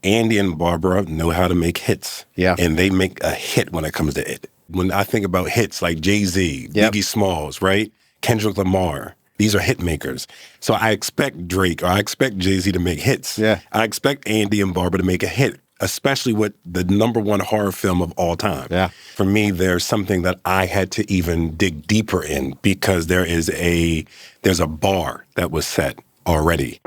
Andy and Barbara know how to make hits. Yeah. And they make a hit when it comes to it. When I think about hits like Jay-Z, Biggie Smalls, right? Kendrick Lamar, these are hit makers. So I expect Drake or I expect Jay-Z to make hits. Yeah. I expect Andy and Barbara to make a hit, especially with the #1 horror film of all time. Yeah. For me, there's something that I had to even dig deeper in because there's a bar that was set already.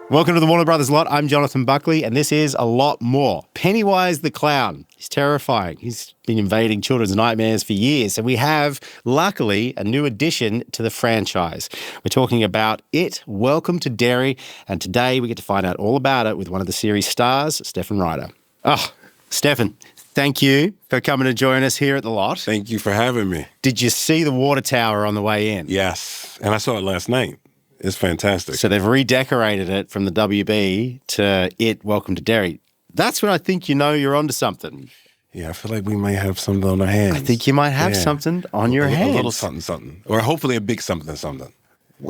Welcome to the Warner Brothers Lot. I'm Jonathon Buckley, and this is A Lot More. Pennywise the Clown. He's terrifying. He's been invading children's nightmares for years, and we have, luckily, a new addition to the franchise. We're talking about It, Welcome to Derry, and today we get to find out all about it with one of the series stars, Stefan Ryder. Oh, Stefan, thank you for coming to join us here at the Lot. Thank you for having me. Did you see the water tower on the way in? Yes, and I saw it last night. It's fantastic. So they've redecorated it from the WB to It, Welcome to Derry. That's when I think you know you're onto something. Yeah, I feel like we might have something on our hands. I think you might have something on your hands. A little something. Or hopefully a big something.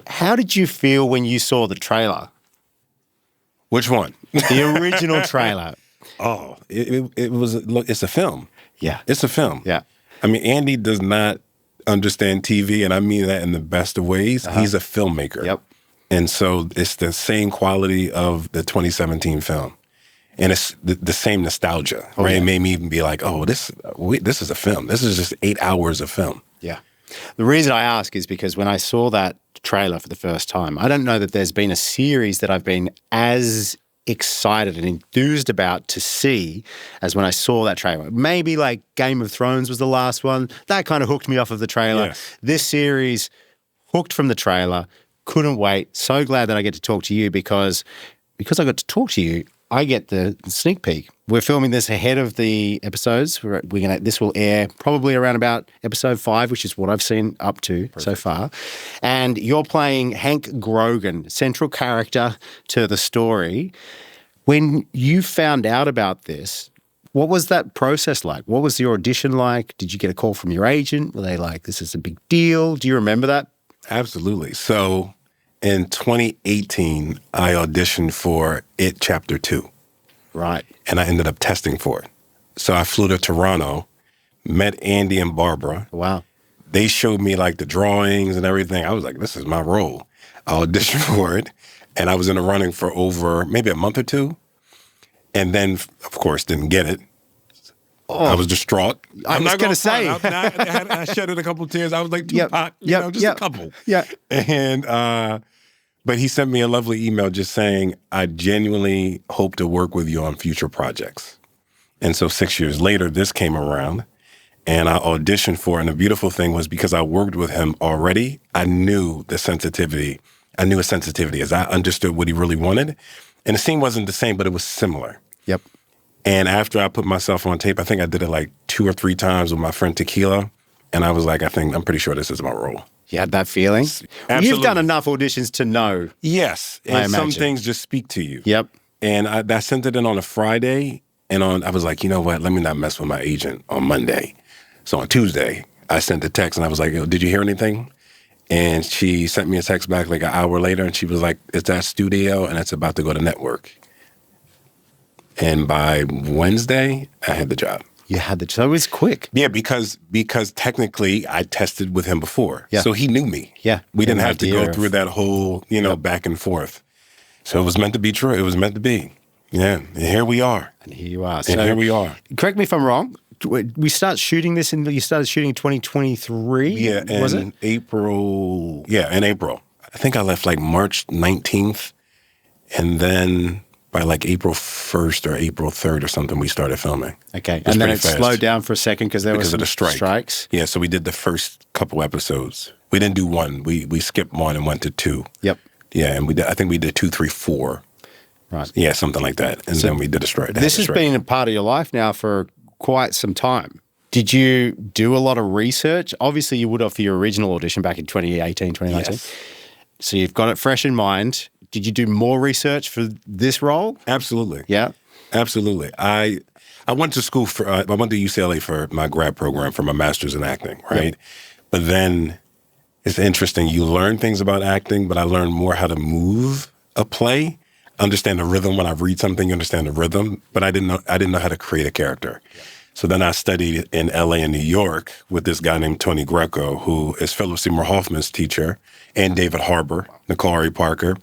How did you feel when you saw the trailer? Which one? The original trailer. Oh, it was, look, it's a film. Yeah. It's a film. Yeah. I mean, Andy does not understand TV, and I mean that in the best of ways. He's a filmmaker. Yep. And so it's the same quality of the 2017 film. And it's the same nostalgia, right? Yeah. It made me even be like, oh, this is a film. This is just 8 hours of film. Yeah. The reason I ask is because when I saw that trailer for the first time, I don't know that there's been a series that I've been as excited and enthused about to see as when I saw that trailer. Maybe like Game of Thrones was the last one. That kind of hooked me off of the trailer. Yes. This series, hooked from the trailer, couldn't wait. So glad that I get to talk to you because I got to talk to you, I get the sneak peek. We're filming this ahead of the episodes. This will air probably around about episode 5, which is what I've seen up to so far. And you're playing Hank Grogan, central character to the story. When you found out about this, what was that process like? What was the audition like? Did you get a call from your agent? Were they like, this is a big deal? Do you remember that? Absolutely. So in 2018, I auditioned for It Chapter 2. Right. And I ended up testing for it. So I flew to Toronto, met Andy and Barbara. Wow. They showed me like the drawings and everything. I was like, this is my role. I auditioned for it. And I was in the running for over maybe a month or two. And then, of course, didn't get it. Oh, I was distraught. I'm not going to say. I shedded a couple of tears. I was like, Tupac, just a couple. Yeah. And, but he sent me a lovely email just saying, I genuinely hope to work with you on future projects. And so 6 years later, this came around and I auditioned for it. And the beautiful thing was because I worked with him already, I knew the sensitivity. I knew his sensitivity as I understood what he really wanted. And the scene wasn't the same, but it was similar. Yep. And after I put myself on tape, I think I did it like 2 or 3 times with my friend Tequila. And I was like, I'm pretty sure this is my role. You had that feeling? Absolutely. You've done enough auditions to know. Yes. And some things just speak to you. Yep. And I sent it in on a Friday. And I was like, you know what? Let me not mess with my agent on Monday. So on Tuesday, I sent a text and I was like, did you hear anything? And she sent me a text back like an hour later. And she was like, it's at studio and it's about to go to network. And by Wednesday, I had the job. You had the job. So it was quick. Yeah, because technically I tested with him before. Yeah. So he knew me. Yeah. We didn't have to go through that whole, back and forth. So it was meant to be true. It was meant to be. Yeah. And here we are. And here you are. And here we are. Correct me if I'm wrong. We start shooting this you started shooting in 2023? Yeah. Was it? April. Yeah, in April. I think I left like March 19th. And then by like April 1st or April 3rd or something, we started filming. Okay. And then it slowed down for a second because of the strikes? Yeah, so we did the first couple episodes. We didn't do one. We skipped one and went to 2. Yep. Yeah, and I think we did 2, 3, 4. Right. Yeah, something like that. And then we did a strike. This has been a part of your life now for quite some time. Did you do a lot of research? Obviously, you would have for your original audition back in 2018, 2019. Yes. So you've got it fresh in mind. Did you do more research for this role? Absolutely. Yeah? Absolutely. I went to school I went to UCLA for my grad program for my master's in acting, right? Yep. But then it's interesting. You learn things about acting, but I learned more how to move a play, understand the rhythm. When I read something, you understand the rhythm, but I didn't know how to create a character. Yeah. So then I studied in LA and New York with this guy named Tony Greco, who is Philip Seymour Hoffman's teacher, and David Harbour, Nicole Parker.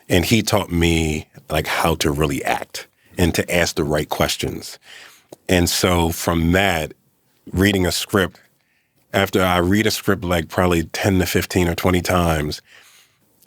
And he taught me like how to really act and to ask the right questions. And so from that, reading a script, after I read a script like probably 10 to 15 or 20 times,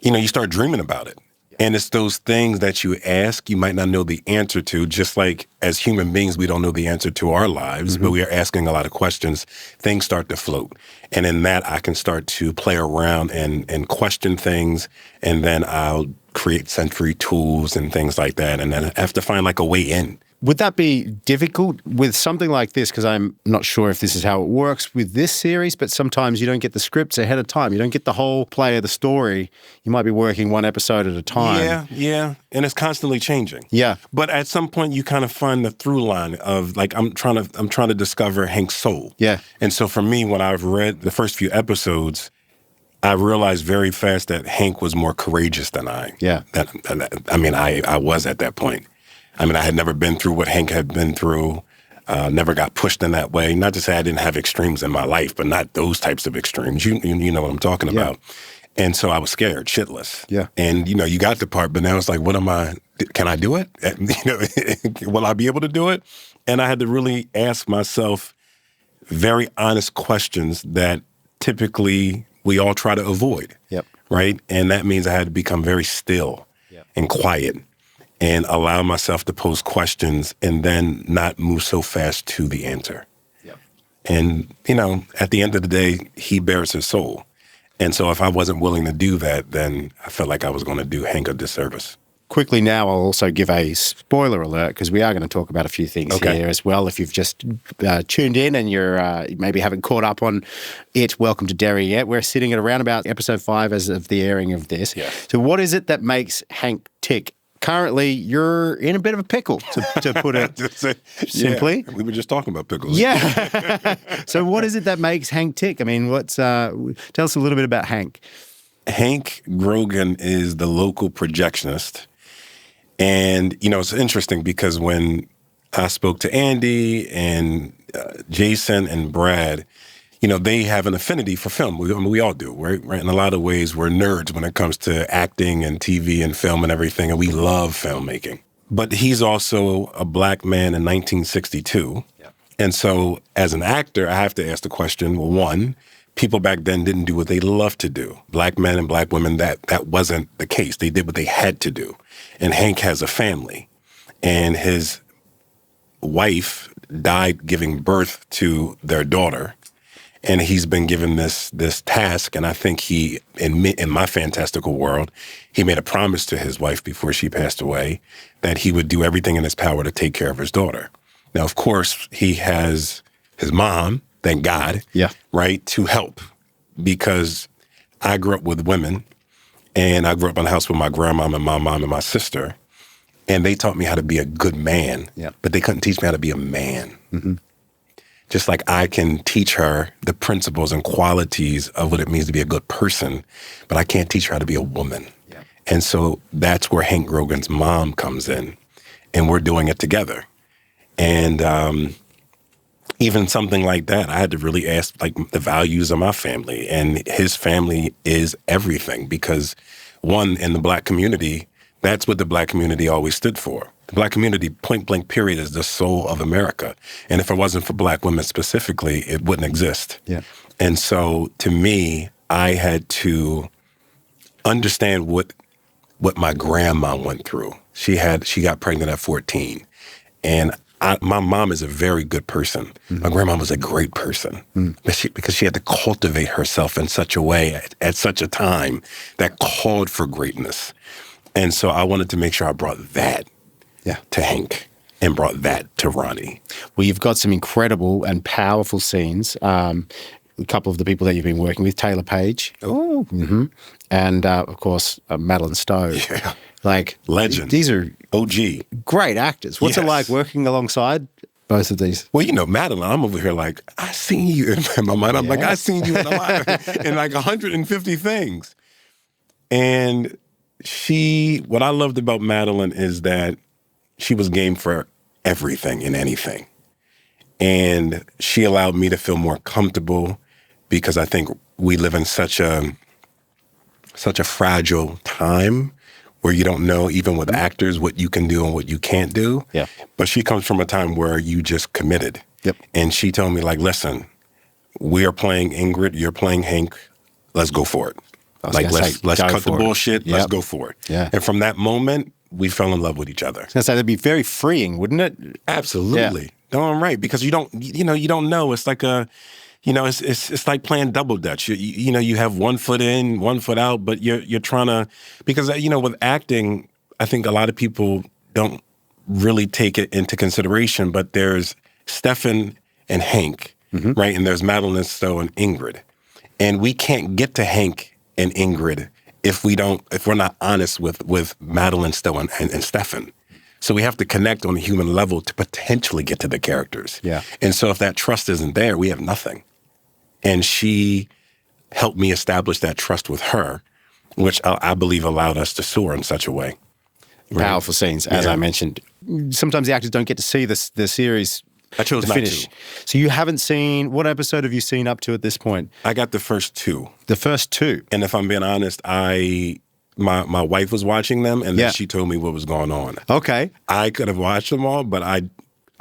you start dreaming about it. And it's those things that you ask, you might not know the answer to, just like as human beings, we don't know the answer to our lives, but we are asking a lot of questions. Things start to float. And in that, I can start to play around and question things. And then I'll create sensory tools and things like that. And then I have to find like a way in. Would that be difficult with something like this? Because I'm not sure if this is how it works with this series, but sometimes you don't get the scripts ahead of time. You don't get the whole play of the story. You might be working one episode at a time. Yeah. And it's constantly changing. Yeah. But at some point you kind of find the through line of like, I'm trying to discover Hank's soul. Yeah. And so for me, when I've read the first few episodes, I realized very fast that Hank was more courageous than I. Yeah. I was at that point. I had never been through what Hank had been through, never got pushed in that way. Not to say I didn't have extremes in my life, but not those types of extremes. You know what I'm talking about. And so I was scared, shitless. Yeah. And, you got the part, but now it's like, can I do it? Will I be able to do it? And I had to really ask myself very honest questions that typically we all try to avoid. Yep. Right? And that means I had to become very still and quiet and allow myself to pose questions and then not move so fast to the answer. Yep. And, at the end of the day, he bears his soul. And so if I wasn't willing to do that, then I felt like I was going to do Hank a disservice. Quickly now, I'll also give a spoiler alert because we are going to talk about a few things here as well. If you've just tuned in and you're maybe haven't caught up on it, welcome to Derry yet. We're sitting at around about episode 5 as of the airing of this. Yeah. So what is it that makes Hank tick? Currently, you're in a bit of a pickle, to put it simply. We were just talking about pickles. Yeah. So what is it that makes Hank tick? Tell us a little bit about Hank. Hank Grogan is the local projectionist. And, it's interesting because when I spoke to Andy and Jason and Brad, they have an affinity for film. We all do, right? In a lot of ways, we're nerds when it comes to acting and TV and film and everything, and we love filmmaking. But he's also a black man in 1962. Yeah. And so as an actor, I have to ask the question, well, one, people back then didn't do what they loved to do. Black men and black women, that wasn't the case. They did what they had to do. And Hank has a family, and his wife died giving birth to their daughter. And he's been given this task, and I think he, in my fantastical world, he made a promise to his wife before she passed away that he would do everything in his power to take care of his daughter. Now, of course, he has his mom, thank God, right, to help, because I grew up with women, and I grew up in a house with my grandma and my mom and my sister, and they taught me how to be a good man, but they couldn't teach me how to be a man. Mm-hmm. Just like I can teach her the principles and qualities of what it means to be a good person, but I can't teach her how to be a woman. Yeah. And so that's where Hank Grogan's mom comes in, and we're doing it together. And even something like that, I had to really ask like the values of my family, and his family is everything because, one, in the black community, that's what the black community always stood for. The black community, point blank period, is the soul of America. And if it wasn't for black women specifically, it wouldn't exist. Yeah. And so to me, I had to understand what my grandma went through. She got pregnant at 14. And my mom is a very good person. Mm-hmm. My grandma was a great person. Because she had to cultivate herself in such a way at such a time that called for greatness. And so I wanted to make sure I brought that to Hank and brought that to Ronnie. Well, you've got some incredible and powerful scenes. A couple of the people that you've been working with, Taylor Page. Oh. Mm-hmm. And, of course, Madeline Stowe. Yeah. Like, legend. These are OG. Great actors. What's it like working alongside both of these? Well, Madeline, I'm over here like, I seen you in my mind. I'm like, I seen you in a lot in like 150 things. And what I loved about Madeline is that she was game for everything and anything. And she allowed me to feel more comfortable because I think we live in such a fragile time where you don't know, even with actors, what you can do and what you can't do. Yeah. But she comes from a time where you just committed. Yep. And she told me, like, listen, we are playing Ingrid, you're playing Hank, let's go for it. Like, let's cut the bullshit, let's go for it. Yeah. And from that moment, we fell in love with each other. I was going to say, that'd be very freeing, wouldn't it? Absolutely. Yeah. No, I'm right. Because you don't know. It's like it's like playing double dutch. You have one foot in, one foot out, but you're trying to, because, with acting, I think a lot of people don't really take it into consideration, but there's Stefan and Hank, right? And there's Madeline and Stowe and Ingrid. And we can't get to Hank and Ingrid if we're not honest with Madeline, Stowe and Stefan. So we have to connect on a human level to potentially get to the characters. Yeah. And so if that trust isn't there, we have nothing. And she helped me establish that trust with her, which I believe allowed us to soar in such a way. Right? Powerful scenes, as I mentioned. Sometimes the actors don't get to see the series. I chose not finish. to. So you haven't seen, what episode have you seen up to at this point? I got the first two. The first two? And if I'm being honest, my wife was watching them, and then she told me what was going on. Okay. I could have watched them all, but I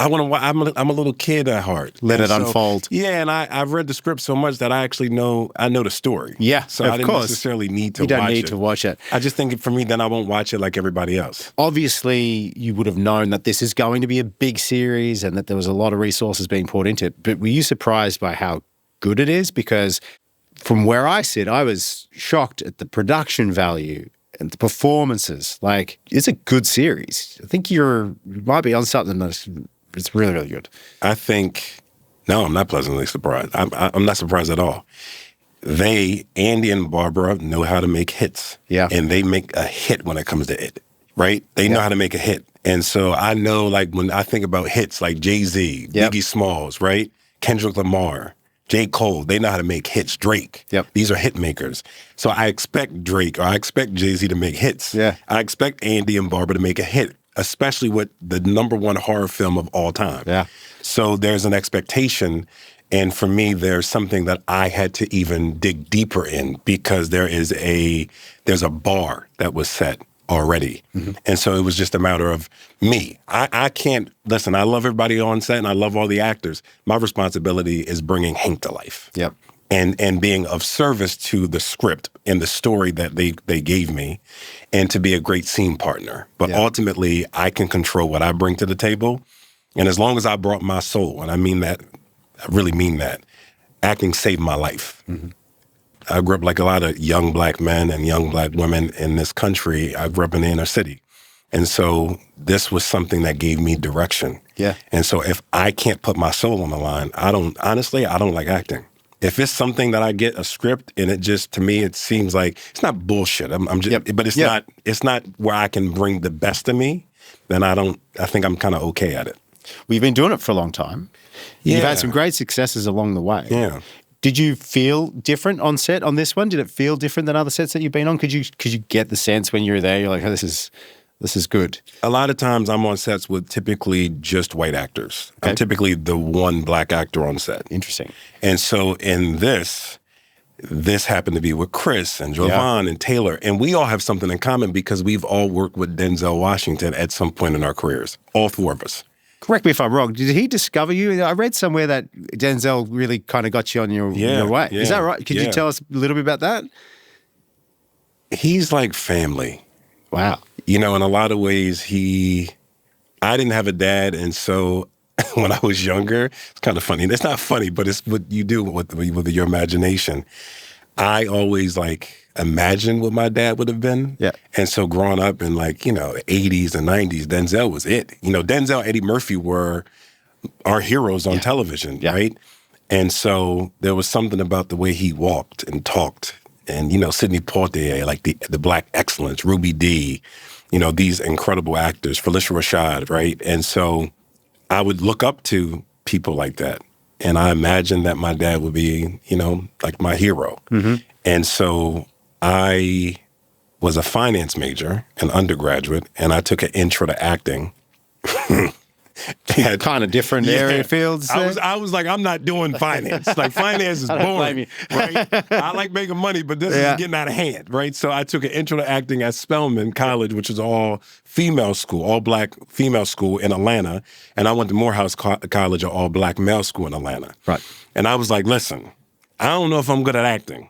want to. I'm a little kid at heart. Let it unfold. Yeah, and I've read the script so much that I actually know the story. Yeah, so I didn't necessarily need to. You don't need to watch it. I just think for me, then I won't watch it like everybody else. Obviously, you would have known that this is going to be a big series and that there was a lot of resources being poured into it. But were you surprised by how good it is? Because from where I sit, I was shocked at the production value and the performances. Like, it's a good series. I think you might be on something that's it's really, really good. I think, no, I'm not pleasantly surprised. I'm not surprised at all. Andy and Barbara know how to make hits. Yeah. And they make a hit when it comes to it, right? They know how to make a hit. And so I know, like, when I think about hits like Jay-Z, Biggie Smalls, right? Kendrick Lamar, J. Cole, they know how to make hits. Drake. Yep. These are hit makers. So I expect Drake or I expect Jay-Z to make hits. Yeah. I expect Andy and Barbara to make a hit, especially with the #1 horror film of all time. Yeah. So there's an expectation. And for me, there's something that I had to even dig deeper in because there's a bar that was set already. Mm-hmm. And so it was just a matter of me. I can't, listen, I love everybody on set and I love all the actors. My responsibility is bringing Hank to life. Yep. And being of service to the script and the story that they gave me and to be a great scene partner. But ultimately, I can control what I bring to the table. And as long as I brought my soul, and I mean that, I really mean that, acting saved my life. Mm-hmm. I grew up like a lot of young Black men and young Black women in this country. I grew up in the inner city. And so this was something that gave me direction. Yeah. And so if I can't put my soul on the line, I don't like acting. If it's something that I get a script and it just, to me, it seems like it's not bullshit. But it's not where I can bring the best of me, then I think I'm kind of okay at it. Well, you've been doing it for a long time. Yeah. You've had some great successes along the way. Yeah. Did you feel different on set on this one? Did it feel different than other sets that you've been on? Could you get the sense when you were there, you're like, oh, this is good? A lot of times I'm on sets with typically just white actors. Okay. I'm typically the one Black actor on set. Interesting. And so in this happened to be with Chris and Jonathon and Taylor. And we all have something in common because we've all worked with Denzel Washington at some point in our careers. All four of us. Correct me if I'm wrong. Did he discover you? I read somewhere that Denzel really kind of got you on your way. Yeah, is that right? Could you tell us a little bit about that? He's like family. Wow. In a lot of ways, I didn't have a dad, and so when I was younger, it's kind of funny. It's not funny, but it's what you do with your imagination. I always imagined what my dad would have been. Yeah. And so growing up in 80s and 90s, Denzel was it. Denzel and Eddie Murphy were our heroes on television, right? And so there was something about the way he walked and talked. And, Sidney Poitier, like the Black excellence, Ruby Dee, these incredible actors, Felicia Rashad, right? And so I would look up to people like that. And I imagined that my dad would be, like my hero. And so I was a finance major, an undergraduate, and I took an intro to acting. Kind of different area fields. I was like, I'm not doing finance. Like, finance is boring, right? I like making money, but this is getting out of hand, right? So I took an intro to acting at Spelman College, which is all female school, all black female school in Atlanta. And I went to Morehouse College, an all black male school in Atlanta. Right. And I was like, listen, I don't know if I'm good at acting.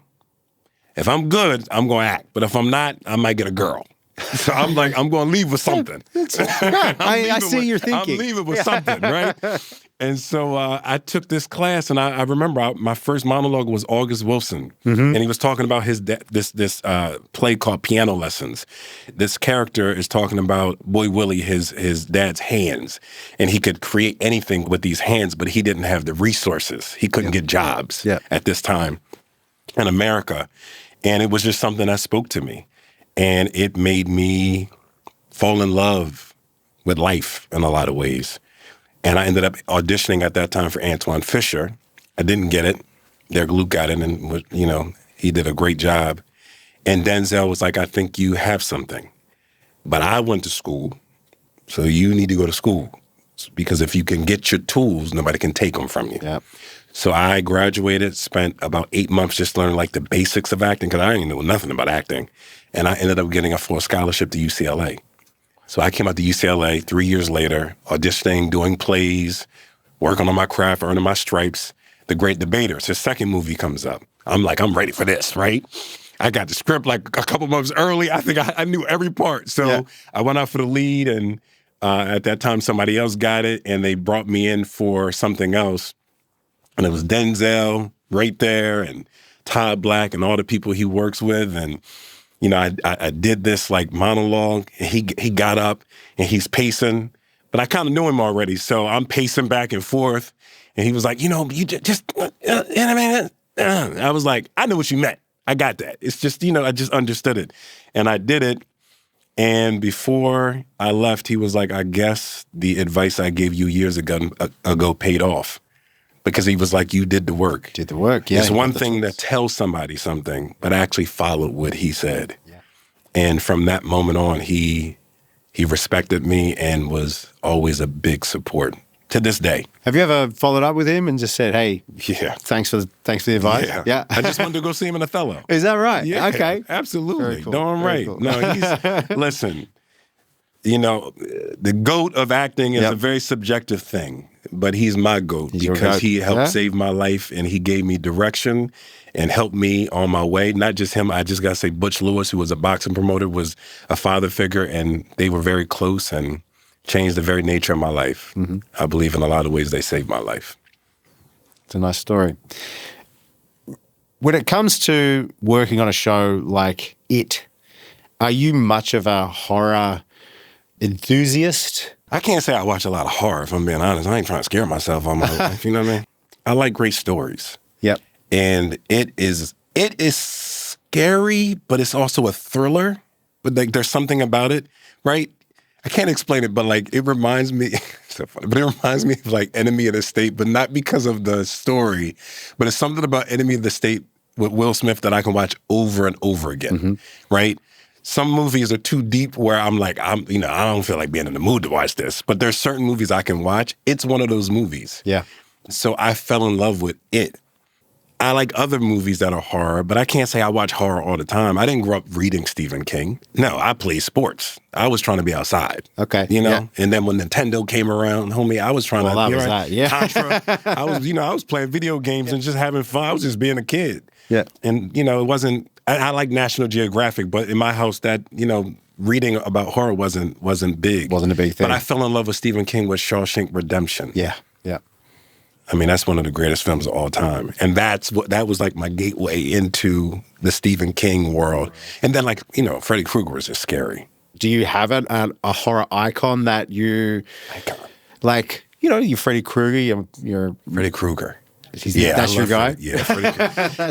If I'm good, I'm going to act. But if I'm not, I might get a girl. So I'm like, I'm going to leave with something. I see you're thinking. I'm leaving with something, right? And so I took this class, and I remember my first monologue was August Wilson, and he was talking about his this play called Piano Lessons. This character is talking about Boy Willie, his dad's hands, and he could create anything with these hands, but he didn't have the resources. He couldn't get jobs at this time in America, and it was just something that spoke to me. And it made me fall in love with life in a lot of ways. And I ended up auditioning at that time for Antoine Fisher. I didn't get it. Derek Luke got it, and he did a great job. And Denzel was like, I think you have something. But I went to school, so you need to go to school. Because if you can get your tools, nobody can take them from you. Yep. So I graduated, spent about 8 months just learning like the basics of acting, because I didn't know nothing about acting. And I ended up getting a full scholarship to UCLA. So I came out to UCLA 3 years later, auditioning, doing plays, working on my craft, earning my stripes. The Great Debaters, his second movie comes up. I'm like, I'm ready for this, right? I got the script like a couple months early. I think I knew every part. So I went out for the lead, and at that time somebody else got it, and they brought me in for something else. And it was Denzel right there, and Todd Black, and all the people he works with. And, I did this like monologue, and he got up and he's pacing, but I kind of knew him already. So I'm pacing back and forth, and he was like, you just, I was like, I know what you meant. I got that. It's just, I just understood it. And I did it. And before I left, he was like, I guess the advice I gave you years ago paid off. Because he was like, you did the work. Did the work, yeah. It's one thing to tell somebody something, but actually follow what he said. Yeah. And from that moment on, he respected me and was always a big support to this day. Have you ever followed up with him and just said, hey, thanks for the advice? Yeah. I just wanted to go see him in Othello. Is that right? Yeah. Okay. Absolutely. Cool. Darn right. Cool. No, listen, the GOAT of acting is a very subjective thing. But he's my GOAT because he helped save my life, and he gave me direction and helped me on my way. Not just him. I just got to say Butch Lewis, who was a boxing promoter, was a father figure, and they were very close and changed the very nature of my life. Mm-hmm. I believe in a lot of ways they saved my life. It's a nice story. When it comes to working on a show like It, are you much of a horror enthusiast? I can't say I watch a lot of horror, if I'm being honest. I ain't trying to scare myself all my life, you know what I mean? I like great stories. Yep. And it is scary, but it's also a thriller. But like, there's something about it, right? I can't explain it, but like, it reminds me, so funny, but it reminds me of like Enemy of the State, but not because of the story, but it's something about Enemy of the State with Will Smith that I can watch over and over again, right? Some movies are too deep where I'm like, I don't feel like being in the mood to watch this. But there's certain movies I can watch. It's one of those movies. Yeah. So I fell in love with It. I like other movies that are horror, but I can't say I watch horror all the time. I didn't grow up reading Stephen King. No, I played sports. I was trying to be outside. Okay. And then when Nintendo came around, homie, I was trying to. That was that, yeah. Contra. I was playing video games and just having fun. I was just being a kid. Yeah. And, it wasn't. I like National Geographic, but in my house, that reading about horror wasn't big. Wasn't a big thing. But I fell in love with Stephen King with Shawshank Redemption. Yeah, yeah. I mean, that's one of the greatest films of all time, and that was like my gateway into the Stephen King world. And then, Freddy Krueger was just scary. Do you have a horror icon that you like? You Freddy Krueger. You're Freddy Krueger. That's your guy? Yeah.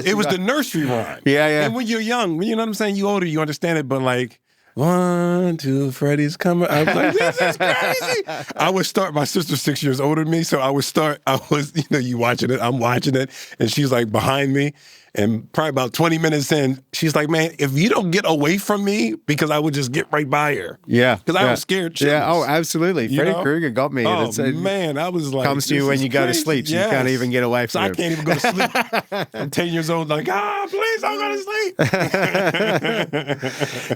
It was the nursery rhyme. Yeah. And when you're young, you know what I'm saying? You older, you understand it, but like, 1, 2, Freddy's coming. I was like, this is crazy. I would start, my sister's 6 years older than me, so you watching it, I'm watching it, and she's like behind me. And probably about 20 minutes in, she's like, man, if you don't get away from me, because I would just get right by her. Yeah. Because I was scared. Yeah, oh, absolutely. Freddy Krueger got me. Oh, man, I was like, comes to you when you go to sleep. So you can't even get away from him. I can't even go to sleep. I'm 10 years old, like, please, I'm going to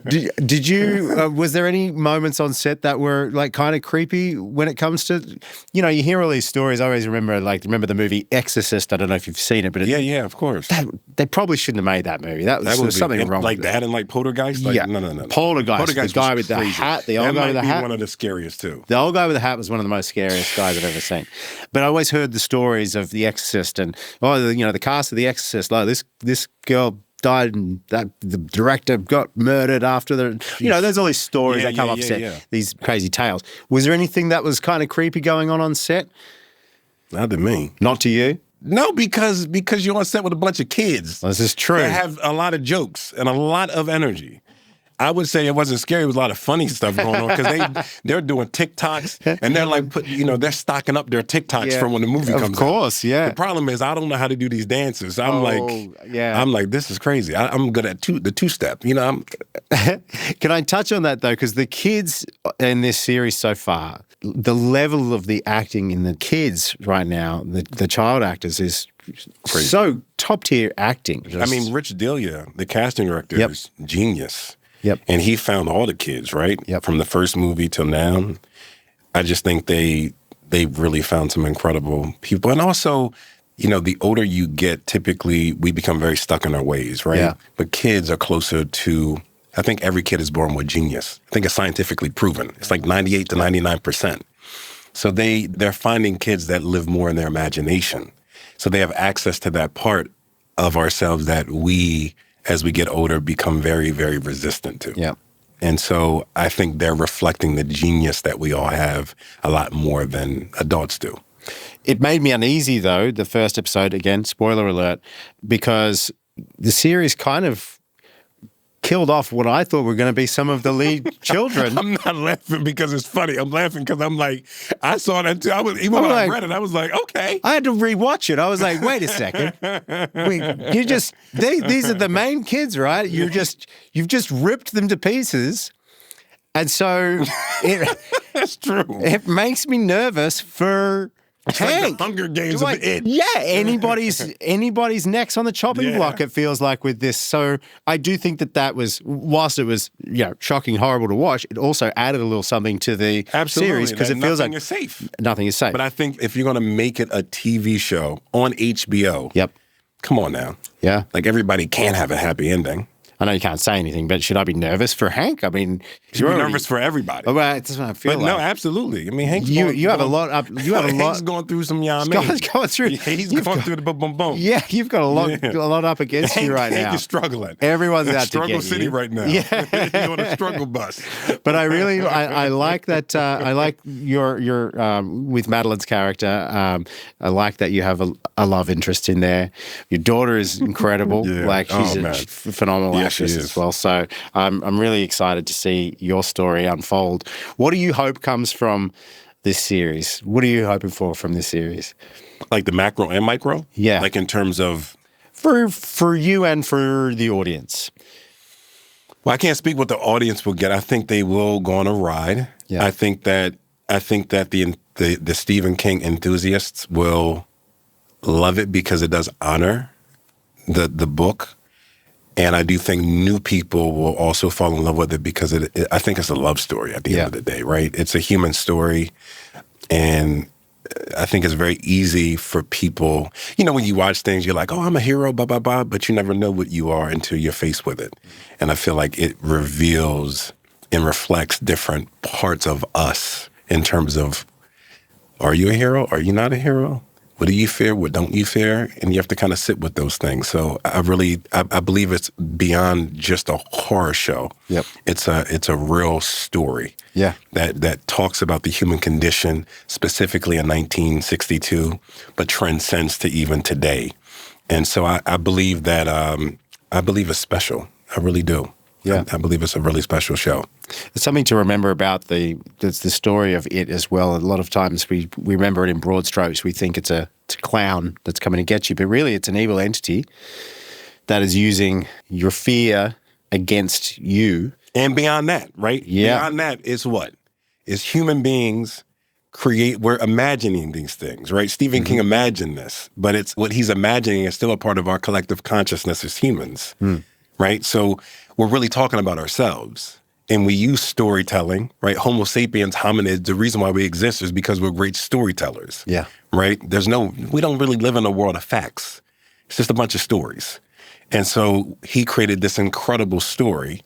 sleep. Did you, was there any moments on set that were like kind of creepy when it comes to, you hear all these stories. I always remember the movie Exorcist. I don't know if you've seen it, but yeah, of course. They probably shouldn't have made that movie. That was something wrong. Like that and like Poltergeist? Like, yeah. No. Poltergeist, the guy with the hat, the old guy with the hat. That might be one of the scariest too. The old guy with the hat was one of the most scariest guys I've ever seen. But I always heard the stories of The Exorcist and, the cast of The Exorcist. Like this girl died and the director got murdered after there's all these stories that come up set, these crazy tales. Was there anything that was kind of creepy going on set? Not to me. Not to you? No, because you're on set with a bunch of kids. This is true. They have a lot of jokes and a lot of energy. I would say it wasn't scary. It was a lot of funny stuff going on because they're doing TikToks and they're like, they're stocking up their TikToks for when the movie comes out. Of course, yeah. The problem is I don't know how to do these dances. I'm like, this is crazy. I'm good at the two-step. Can I touch on that though? Because the kids in this series so far, the level of the acting in the kids right now, the child actors is crazy. So top-tier acting. Rich Delia, the casting director, is genius. Yep. And he found all the kids, right? Yep. From the first movie till now. I just think they really found some incredible people. And also, the older you get, typically we become very stuck in our ways, right? Yeah. But kids are closer to, I think every kid is born with genius. I think it's scientifically proven. It's like 98 to 99%. So they're finding kids that live more in their imagination. So they have access to that part of ourselves that we, as we get older, become very, very resistant to. Yeah. And so I think they're reflecting the genius that we all have a lot more than adults do. It made me uneasy, though, the first episode, again, spoiler alert, because the series kind of killed off what I thought were going to be some of the lead children. I'm not laughing because it's funny. I'm laughing because I'm like, I saw that too. When I read it, I was like, okay. I had to rewatch it. I was like, wait a second. These are the main kids, right? You've just ripped them to pieces. And so that's true. It makes me nervous for It's like the Hunger Games of it. Yeah, anybody's neck's on the chopping block, it feels like, with this. So I do think that was, whilst it was shocking, horrible to watch, it also added a little something to the series because it feels like nothing is safe. Nothing is safe. But I think if you're going to make it a TV show on HBO, come on now. Yeah. Like everybody can have a happy ending. I know you can't say anything, but should I be nervous for Hank? I mean, you're nervous for everybody. Oh, well, that's what I feel like. No, absolutely. I mean, Hank's Hank's going through some He's going through. He's going through the boom. Yeah, you've got a lot up against you right now. Hank is struggling. Everyone's out to get you. Struggle City right now. Yeah, you're on a struggle bus. But I like that. I like your with Madeline's character. I like that you have a love interest in there. Your daughter is incredible. She's a phenomenal actress as well. So I'm really excited to see your story unfold. What do you hope comes from this series? What are you hoping for from this series? Like the macro and micro? Yeah. Like in terms of? For you and for the audience. Well, I can't speak what the audience will get. I think they will go on a ride. Yeah. I think that the Stephen King enthusiasts will love it because it does honor the book. And I do think new people will also fall in love with it because I think it's a love story at the end of the day, right? It's a human story. And I think it's very easy for people, when you watch things, you're like, oh, I'm a hero, blah, blah, blah, but you never know what you are until you're faced with it. And I feel like it reveals and reflects different parts of us in terms of, are you a hero? Are you not a hero? What do you fear? What don't you fear? And you have to kind of sit with those things. So I believe it's beyond just a horror show. Yep. It's a real story. Yeah. That talks about the human condition, specifically in 1962, but transcends to even today. And so I believe that I believe it's special. I really do. Yeah. I believe it's a really special show. It's something to remember about the story of it as well. A lot of times we remember it in broad strokes. We think it's a clown that's coming to get you, but really it's an evil entity that is using your fear against you. And beyond that, right? Yeah. Beyond that is what? Is human beings we're imagining these things, right? Stephen King imagined this, but it's what he's imagining is still a part of our collective consciousness as humans, right? So we're really talking about ourselves. And we use storytelling, right? Homo sapiens hominids, the reason why we exist is because we're great storytellers. Yeah. Right? We don't really live in a world of facts. It's just a bunch of stories. And so he created this incredible story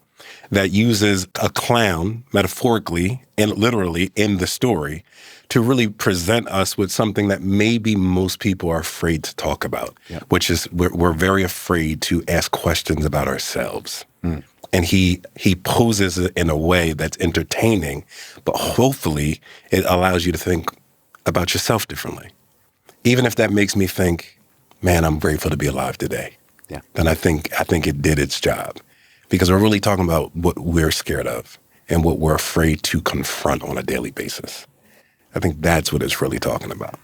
that uses a clown, metaphorically and literally in the story, to really present us with something that maybe most people are afraid to talk about, which is we're very afraid to ask questions about ourselves. And he poses it in a way that's entertaining, but hopefully it allows you to think about yourself differently. Even if that makes me think, man, I'm grateful to be alive today. Yeah. Then I think it did its job. Because we're really talking about what we're scared of and what we're afraid to confront on a daily basis. I think that's what it's really talking about.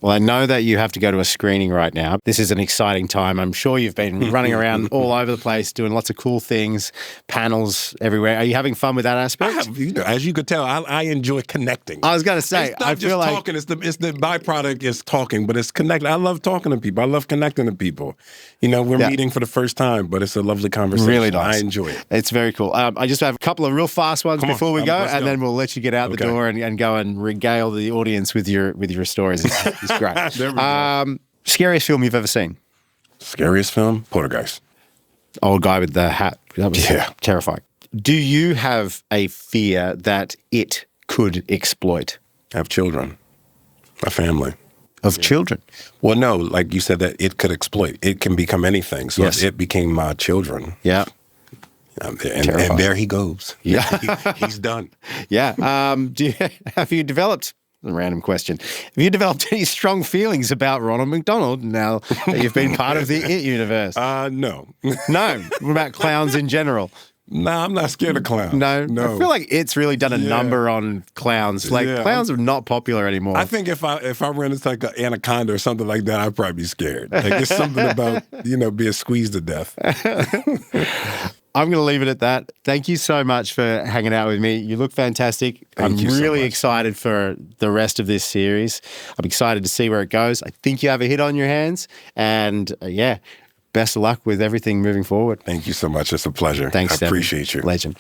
Well, I know that you have to go to a screening right now. This is an exciting time. I'm sure you've been running around all over the place, doing lots of cool things, panels everywhere. Are you having fun with that aspect? As you could tell, I enjoy connecting. I was going to say, it's not I just feel like talking. It's the byproduct is talking, but it's connecting. I love talking to people. I love connecting to people. We're meeting for the first time, but it's a lovely conversation. Really nice. I enjoy it. It's very cool. I just have a couple of real fast ones before we go, and then we'll let you get out the door and go and regale the audience with your stories. It's great. There we go. Scariest film you've ever seen? Scariest film? Poltergeist. Old guy with the hat. That was terrifying. Do you have a fear that it could exploit? I have children. A family. Of children? Well, no, like you said, that it could exploit. It can become anything. So if it became my children. Yeah. And there he goes. Yeah. He's done. Yeah. Have you developed, a random question, have you developed any strong feelings about Ronald McDonald now that you've been part of the IT universe? No. No. What about clowns in general? No, I'm not scared of clowns. No. I feel like it's really done a number on clowns. Clowns are not popular anymore. I think if I ran into like an anaconda or something like that, I'd probably be scared. Like there's something about, being squeezed to death. I'm going to leave it at that. Thank you so much for hanging out with me. You look fantastic. I'm really excited for the rest of this series. I'm excited to see where it goes. I think you have a hit on your hands. And best of luck with everything moving forward. Thank you so much. It's a pleasure. Thanks, I appreciate you. Legend.